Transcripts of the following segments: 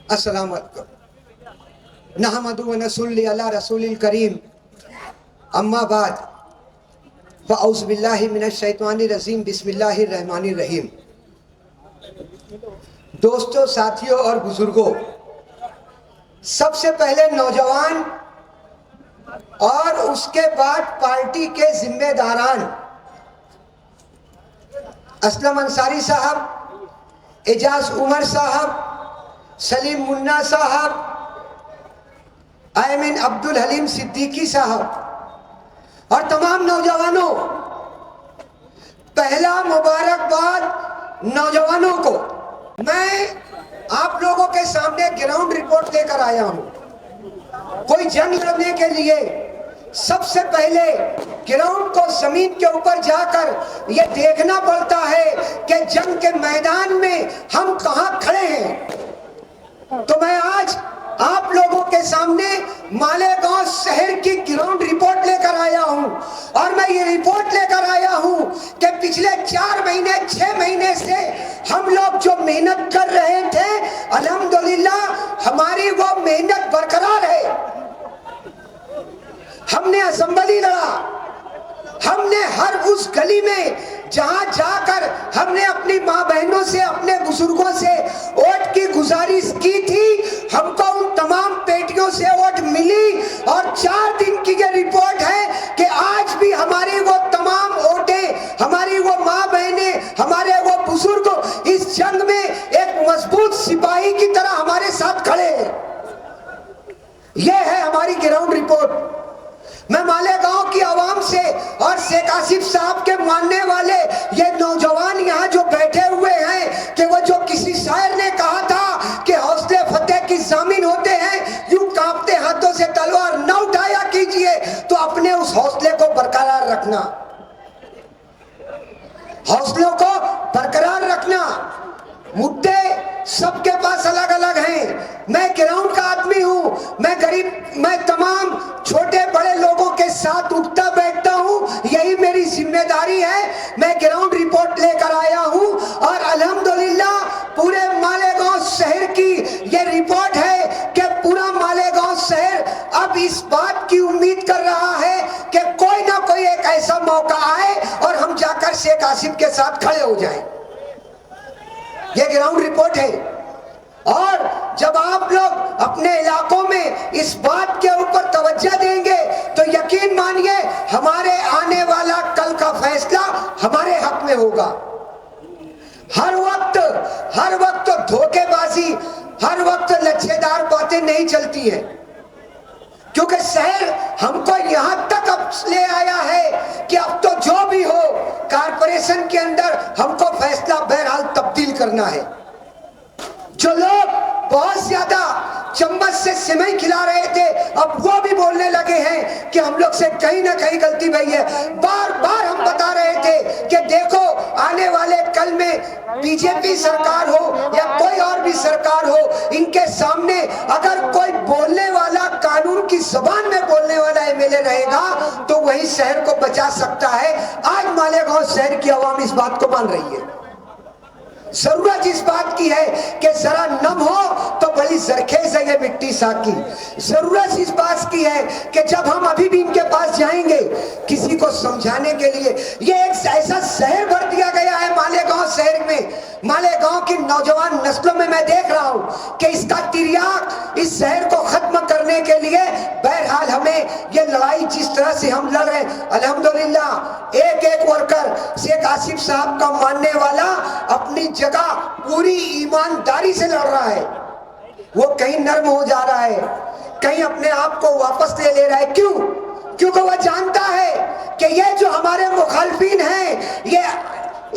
अस्सलाम वालेकुम। नहमदु व नसल्ली अला रसूलिल करीम, अम्मा बाद, फ़अऊज़ु बिल्लाहि मिनश शैतानिर रजीम, बिस्मिल्लाहिर रहमानिर रहीम। दोस्तों, साथियों और बुजुर्गों, सबसे पहले नौजवान और उसके बाद पार्टी के जिम्मेदारान असलम अंसारी साहब, एजाज उमर साहब, सलीम मुन्ना साहब, आयमिन अब्दुल हलीम सिद्दीकी साहब और तमाम नौजवानों, पहला मुबारकबाद नौजवानों को। मैं आप लोगों के सामने ग्राउंड रिपोर्ट लेकर आया हूं। कोई जंग लड़ने के लिए सबसे पहले ग्राउंड को जमीन के ऊपर जाकर यह देखना पड़ता है कि जंग के मैदान में हम कहां खड़े हैं। तो मैं आज आप लोगों के सामने मालेगांव शहर की ग्राउंड रिपोर्ट लेकर आया हूं। और मैं ये रिपोर्ट लेकर आया हूं कि पिछले 4 महीने 6 महीने से हम लोग जो मेहनत कर रहे थे, अल्हम्दुलिल्लाह हमारी वो मेहनत बरकरार है। हमने असेंबली लड़ा, हमने हर उस गली में जहां जाकर हमने अपनी माँ बहनों से, अपने बुजुर्गों से वोट की गुजारिश की थी, हमको उन तमाम पेटियों से वोट मिली। और 4 दिन की ये रिपोर्ट है कि आज भी हमारी वो तमाम वोटें, हमारी वो माँ बहनें, हमारे वो बुजुर्ग इस जंग में एक मजबूत सिपाही की तरह हमारे साथ खड़े हैं। ये है हमारी ग्राउंड रिपोर्ट। मैं मालेगांव की आवाम से और शेख आसिफ साहब के मानने वाले ये नौजवान यहाँ जो बैठे हुए हैं कि वो जो किसी शायर ने कहा था कि हौसले फतेह की जामीन होते हैं, यूं कांपते हाथों से तलवार न उठाया कीजिए। तो अपने उस हौसले को बरकरार रखना, हौसलों को बरकरार रखना। मुद्दे सबके पास अलग अलग हैं। मैं ग्राउंड का आदमी हूं, मैं गरीब, मैं तमाम छोटे बड़े लोगों के साथ उठता बैठता हूं, यही मेरी जिम्मेदारी है। मैं ग्राउंड रिपोर्ट लेकर आया हूं और अल्हम्दुलिल्लाह पूरे मालेगांव शहर की यह रिपोर्ट है कि पूरा मालेगांव शहर अब इस बात की उम्मीद कर रहा है कि कोई ना कोई एक ऐसा मौका आए और हम जाकर शेख आसिफ के साथ खड़े हो जाएं। ये ग्राउंड रिपोर्ट है। और जब आप लोग अपने इलाकों में इस बात के ऊपर तवज्जो देंगे तो यकीन मानिए हमारे आने वाला कल का फैसला हमारे हक में होगा। हर वक्त धोखेबाजी, हर वक्त लच्छेदार बातें नहीं चलती है, क्योंकि शहर हमको यहां तक अब ले आया है कि अब तो जो भी हो कारपोरेशन के अंदर हमको फैसला बहरहाल तब्दील करना है। जो लोग बहुत ज्यादा चम्मच से सिमई खिला रहे थे, अब वो भी बोलने लगे हैं कि हम लोग से कहीं ना कहीं गलती हुई है। बार बार हम बता रहे थे कि देखो आने वाले कल में बीजेपी सरकार हो या कोई और भी सरकार हो, इनके सामने अगर कोई बोलने वाला, कानून की जुबान में बोलने वाला एमएलए रहेगा तो वही शहर को बचा सकता है। आज मालेगांव शहर की आवाम इस बात को मान रही है। जरूरत इस बात की है कि जरा नम हो तो बड़ी जरखेज है ये मिट्टी साकी। जरूरत इस बात की है कि जब हम अभी भी इनके पास जाएंगे किसी को समझाने के लिए, ये एक ऐसा शहर भर दिया गया है मालेगांव शहर में। मालेगांव की नौजवान नस्लों में मैं देख रहा हूं कि इसका तिर्याक इस शहर को खत्म करने के लिए बहरहाल हमें ये लड़ाई जिस तरह से हम लड़ रहे हैं, अल्हम्दुलिल्लाह एक एक वर्कर शेख आसिफ साहब का मानने वाला अपनी जगह पूरी ईमानदारी से लड़ रहा है। वो कहीं नर्म हो जा रहा है, कहीं अपने आप को वापस ले रहा है। क्यों? क्योंकि वह जानता है कि ये जो हमारे मुखालफिन हैं, ये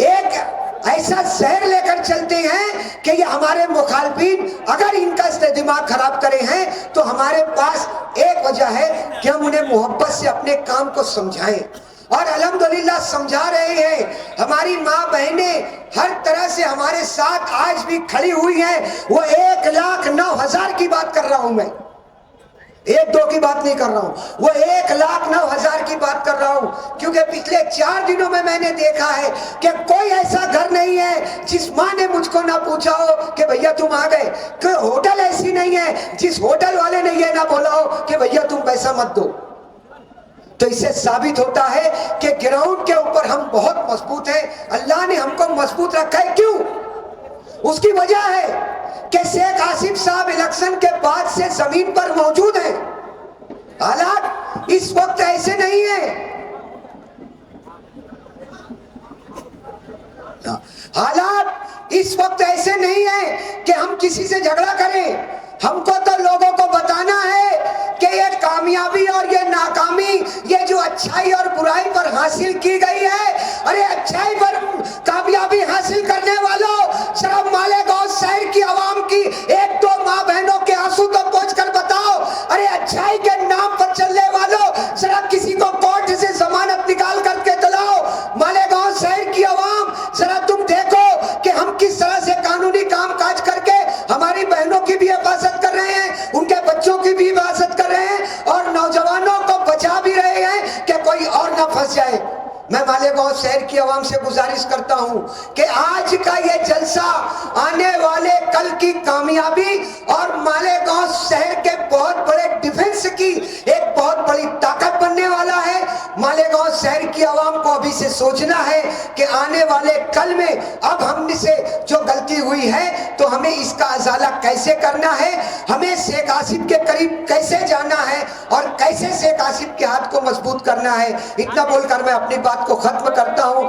एक ऐसा शहर लेकर चलते हैं कि ये हमारे मुखालफिन अगर इनका दिमाग खराब करे हैं तो हमारे पास एक वजह है कि हम उन्हें मोहब्बत से अपने काम को समझाएं। और अल्हम्दुलिल्लाह समझा रहे हैं। हमारी माँ बहनें हर तरह से हमारे साथ आज भी खड़ी हुई हैं। वो 1,09,000 की बात कर रहा हूं मैं। एक दो की बात नहीं कर रहा हूं, वो 1,09,000 की बात कर रहा हूं, क्योंकि पिछले 4 दिनों में मैंने देखा है कि कोई ऐसा घर नहीं है जिस मां ने मुझको ना पूछा हो कि भैया तुम आ गए। कोई होटल ऐसी नहीं है जिस होटल वाले ने ये ना बोला हो कि भैया तुम पैसा मत दो। तो इससे साबित होता है कि ग्राउंड के ऊपर हम बहुत मजबूत हैं। अल्लाह ने हमको मजबूत रखा है। क्यों? उसकी वजह है कि शेख आसिफ साहब इलेक्शन के बाद से जमीन पर मौजूद हैं। हालात इस वक्त ऐसे नहीं है, हालात इस वक्त ऐसे नहीं है कि हम किसी से झगड़ा करें। हमको तो लोगों को बताना है कि ये कामयाबी और ये नाकामी, ये जो अच्छाई और बुराई पर हासिल की गई है, अरे अच्छाई पर कामयाबी हासिल करने वालों, सिर्फ मालेगांव शहर की आवाम की 1-2 माँ बहनों के आंसू तो पोंछ कर बताओ। अरे अच्छाई के नाम पर चलने वालों, सिर्फ किसी को कोर्ट से जमानत निकाल करके दिलाओ। मालेगांव शहर की आवाम, जरा तुम देखो कि हम किस तरह से कानूनी काम काज करके हमारी बहनों की भी हिफाजत कर रहे हैं, उनके बच्चों की भी हिफाजत कर रहे हैं और नौजवानों को बचा भी रहे हैं कि कोई और ना फंस जाए। मैं मालेगांव शहर की आवाम से गुजारिश करता हूं कि आज का ये जलसा आने वाले कल की कामयाबी और मालेगांव शहर के बहुत बड़े डिफेंस की एक बहुत बड़ी ताकत बनने वाला है। मालेगांव शहर की आवाम को अभी से सोचना है कि आने वाले कल में अब हमसे जो गलती हुई है तो हमें इसका अजाला कैसे करना है, हमें शेख आसिफ के करीब कैसे जाना है और कैसे शेख आसिफ के हाथ को मजबूत करना है। इतना बोलकर मैं अपनी बात को खत्म करता हूं।